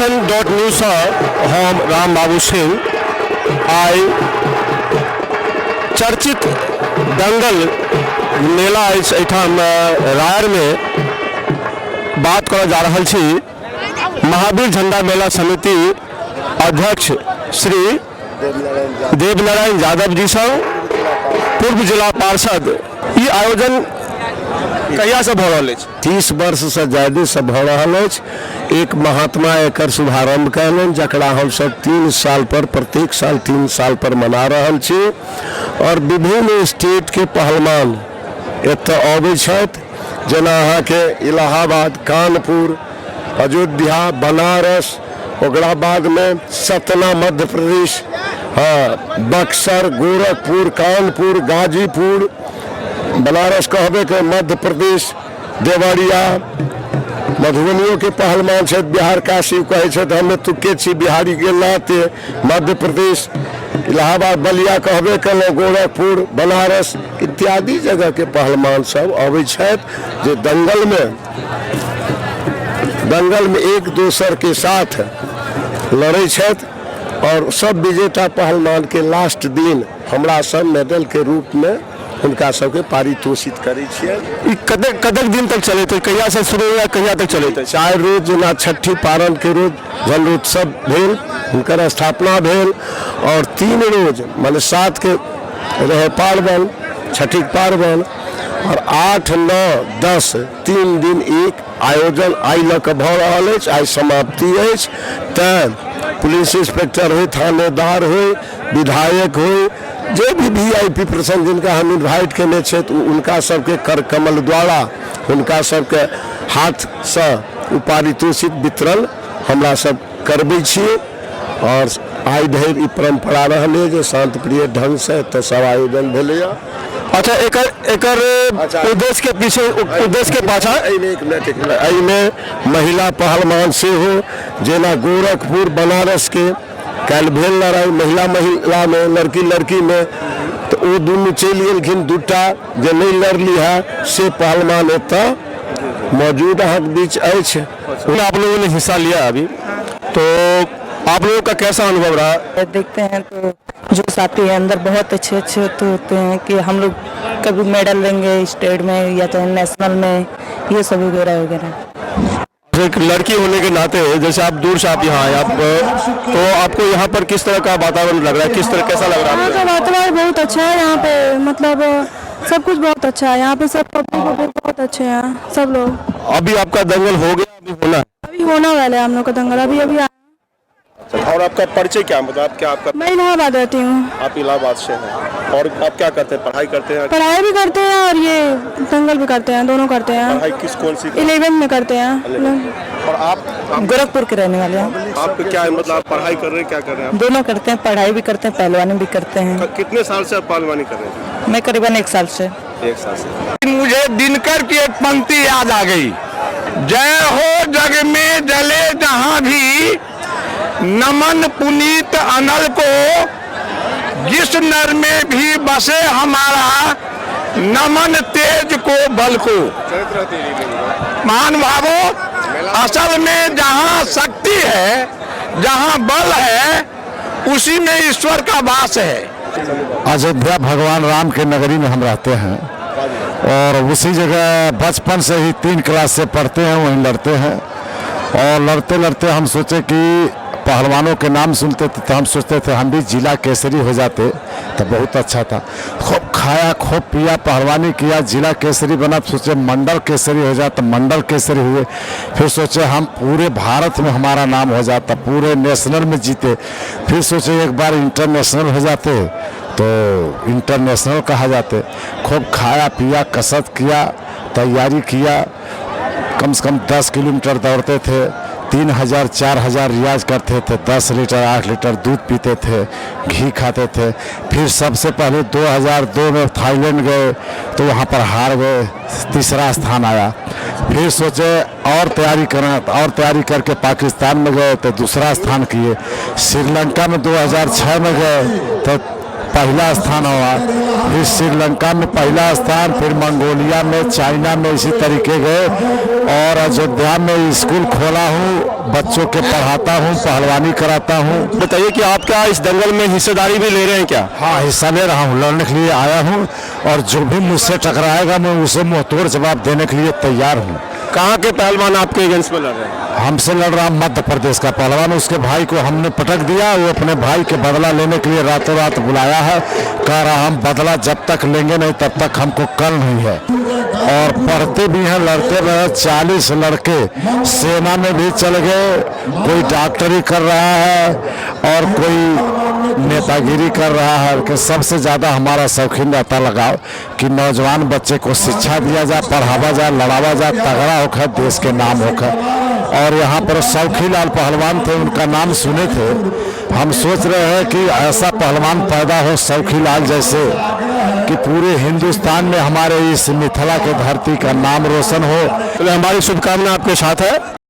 नेशन.न्यूज से हम राम बाबू सिंह आई चर्चित दंगल मेला एठाम रायर में बात कर जा रहा छी। महावीर झंडा मेला समिति अध्यक्ष श्री देवनारायण यादव जी से पूर्व जिला पार्षद ई आयोजन कहिया से भ रहा है? 30 वर्ष से ज्यादा से भ रहा है। एक महात्मा एक शुभारंभ कैलन जकरा हम सब 3 साल पर प्रत्येक साल 3 साल पर मना रहा छी और विभिन्न स्टेट के पहलवान एत आबै छथि, जेना अहाँ के इलाहाबाद, कानपुर, अयोध्या, बनारस, ओकरा बाद में सतना मध्य प्रदेश, हाँ बक्सर, गोरखपुर, कानपुर, गाजीपुर, बनारस कहबे के मध्य प्रदेश, देवरिया, मधुबनियों के पहलवान छथि, बिहार काशी कहे छथि, हमें तुके छी बिहारी के नाते, मध्य प्रदेश, इलाहाबाद, बलिया कहबे कलहुँ, गोरखपुर, बनारस इत्यादि जगह के पहलवान सब अबै छथि जे दंगल में एक दूसर के साथ लड़े छथि और सब विजेता पहलवान के लास्ट दिन हमरा सब मेडल के रूप में उनका सबके पारितोषित करे छियै। कतक दिन तक चले थे? कहिया से शुरू हुआ, कहिया तक चले थे? 4 रोज जेना छठी पारण के रोज जलोत्सव भेल, उनकर स्थापना भेल और 3 रोज माने 7 के रहे पार्वण, छठी पार्वण और 8, 9, 10 3 दिन एक आयोजन आई लक भ रहा है। आई समाप्ति है। पुलिस इंस्पेक्टर हो, थानेदार हो, विधायक हो, जो भी VIP प्रसंग जिनका हम इन्वाइट केने छे उनका सबके कर कमल द्वारा उनका सबके हाथ से पारितोषिक वितरण हमरा सब करबै छियै और आइ धरि ई परंपरा रहलै जे शांत प्रिय ढंग से तो सब आयोजन भेलैया। अच्छा, एकर उद्देश्य के पीछे उद्देश्य के पाछा में महिला पहलवान से हो, जेना गोरखपुर, बनारस के कल भेल लड़ाई महिला में, लड़की में, तो वो दोनों चलि गेलखिन। 2टा जे नहीं लड़ली है से पहलवान एतऽ मौजूद अहाँ बीच अछि। आप लोगों ने हिस्सा लिया अभी, तो आप लोगों का कैसा अनुभव रहा? देखते हैं तो जो साथी है अंदर बहुत अच्छे तो होते हैं कि हम लोग कभी मेडल लेंगे स्टेट में या तो नेशनल में, ये सब वगैरह। एक लड़की होने के नाते जैसे आप दूर से आप यहाँ आए, तो आपको यहाँ पर किस तरह का वातावरण लग रहा है? कैसा लग रहा है? यहाँ का वातावरण बहुत अच्छा है। यहाँ पे मतलब सब कुछ बहुत अच्छा है। यहाँ पे सब पब्लिक बहुत अच्छे हैं सब लोग। अभी आपका दंगल हो गया, अभी होना वाला है हम लोग का दंगल, अभी और आपका परिचय क्या, मतलब आप क्या? आपका मैं इलाहाबाद रहती हूँ। आप इलाहाबाद से हैं और आप क्या करते हैं? पढ़ाई करते हैं? पढ़ाई भी करते हैं और ये दंगल भी करते हैं, दोनों करते हैं। पढ़ाई कौन सी? 11th में करते हैं। और आप गोरखपुर के रहने वाले हैं। आप क्या है, मतलब आप पढ़ाई कर रहे हैं, क्या कर रहे हैं? दोनों करते हैं, पढ़ाई भी करते हैं, पहलवानी भी करते हैं। कितने साल से आप पहलवानी कर रहे हैं? मैं करीबन 1 साल से। 1 साल से। मुझे दिनकर की एक पंक्ति याद आ गई, जय हो जग में जले जहां भी, नमन पुनीत अनल को, जिस नर में भी बसे हमारा, नमन तेज को बल को। महानुभावों, असल में जहाँ शक्ति है, जहाँ बल है, उसी में ईश्वर का वास है। अयोध्या भगवान राम के नगरी में हम रहते हैं और उसी जगह बचपन से ही 3 क्लास से पढ़ते हैं, वहीं लड़ते हैं और लड़ते लड़ते हम सोचे कि पहलवानों के नाम सुनते थे तो हम सोचते थे हम भी जिला केसरी हो जाते तो बहुत अच्छा था। खूब खाया, खूब पिया, पहलवानी किया, जिला केसरी बना, सोचे मंडल केसरी हो जाता, मंडल केसरी हुए, फिर सोचे हम पूरे भारत में हमारा नाम हो जाता, पूरे नेशनल में जीते, फिर सोचे एक बार इंटरनेशनल हो जाते तो इंटरनेशनल कहा जाते। खूब खाया पिया, कसरत किया, तैयारी किया, कम से कम 10 किलोमीटर दौड़ते थे, 3000 4000 रियाज करते थे, 10 लीटर 8 लीटर दूध पीते थे, घी खाते थे। फिर सबसे पहले 2002 में थाईलैंड गए तो वहाँ पर हार गए, 3रा स्थान आया। फिर सोचे और तैयारी करना, और तैयारी करके पाकिस्तान में गए तो 2रा स्थान किए। श्रीलंका में 2006 में गए तो पहला स्थान हुआ, फिर श्रीलंका में पहला स्थान, फिर मंगोलिया में, चाइना में इसी तरीके गए। और अयोध्या में स्कूल खोला हूँ, बच्चों के पढ़ाता हूँ, पहलवानी कराता हूँ। बताइए कि आप क्या इस दंगल में हिस्सेदारी भी ले रहे हैं क्या? हाँ, हिस्सा ले रहा हूँ, लड़ने के लिए आया हूँ और जो भी मुझसे टकराएगा मैं उसे मुंहतोड़ जवाब देने के लिए तैयार हूँ। कहाँ के पहलवान आपके अगेंस्ट में लड़ रहे हैं? हमसे लड़ रहा मध्य प्रदेश का पहलवान, उसके भाई को हमने पटक दिया। वो अपने भाई के बदला लेने के लिए रातों रात बुलाया है, कह रहा हम बदला जब तक लेंगे नहीं तब तक हमको कल नहीं है। और पढ़ते भी हैं, लड़ते रहे। 40 लड़के सेना में भी चल गए, कोई डॉक्टरी कर रहा है और कोई नेतागिरी कर रहा है। कि सबसे ज़्यादा हमारा शौकीन रहता लगाव कि नौजवान बच्चे को शिक्षा दिया जाए, पढ़ावा जाए, लड़ावा जाए, तगड़ा होकर देश के नाम होकर। और यहाँ पर सौखी लाल पहलवान थे, उनका नाम सुने थे। हम सोच रहे हैं कि ऐसा पहलवान पैदा हो सौखी लाल जैसे, कि पूरे हिंदुस्तान में हमारे इस मिथिला के धरती का नाम रोशन हो। तो हमारी शुभकामना आपके साथ है।